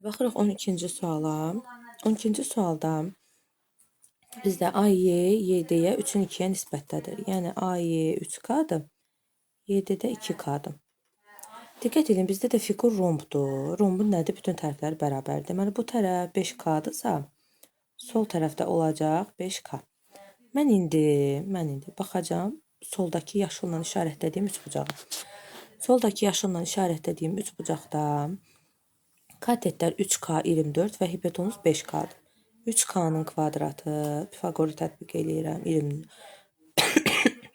Baxırıq 12-ci suala. 12-ci sualda bizdə AY 7-yə 3-ün 2-yə nisbətdədir. Yəni AY 3K-dır, 7-də 2K-dır. Diqqət edin, bizdə də fiqur rombdur. Rombun nədir? Bütün tərəfləri bərabərdir. Deməli, bu tərəf 5K-dırsa, sol tərəfdə olacaq 5K. Mən indi baxacağım soldakı yaşılla işarətlədiyim üçbucağa. Soldakı yaşılla işarətlədiyim üçbucaqda katetlər 3K 24 və hipotenuz 5K-dır. 3K-nın kvadratı, Pifagoru tətbiq eləyirəm,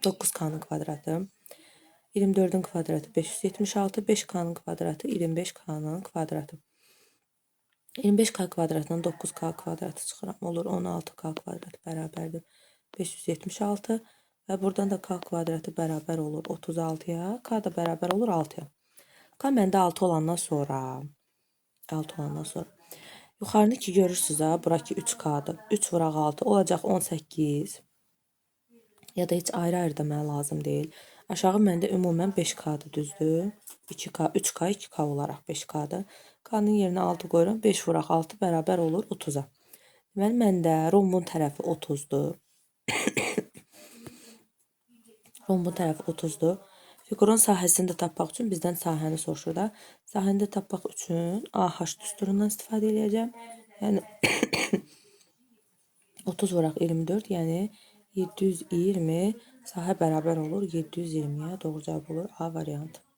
9K-nın kvadratı, 24-ün kvadratı 576, 5K-nın kvadratı 25K-nın kvadratı. 25K kvadratından 9K kvadratı çıxıram, olur 16K kvadratı bərabərdir 576 və buradan da K kvadratı bərabər olur 36-ya, K da bərabər olur 6-ya. K məndə 6 olandan sonra yuxarını ki görürsünüz ha, buraki 3K-dır. 3 vuraq 6 olacaq 18. Ya da heç ayrı-ayrı da mənə lazım deyil. Aşağı məndə ümumən 5K-dır, düzdür? 2K, 3K, 2K olaraq 5K-dır. K-nın yerinə 6 qoyuram. 5 vuraq 6 bərabər olur 30-a. Deməli, məndə rombun tərəfi 30-dur. Rombun tərəfi 30-dur. Fiqurun sahəsini də tapmaq üçün bizdən sahəni soruşur da. Sahəni də tapmaq üçün AH düsturundan istifadə edəcəm. Yəni 30 vuraq 24, yəni 720 sahə bərabər olur 720-yə. Doğru cavab olur A variantı.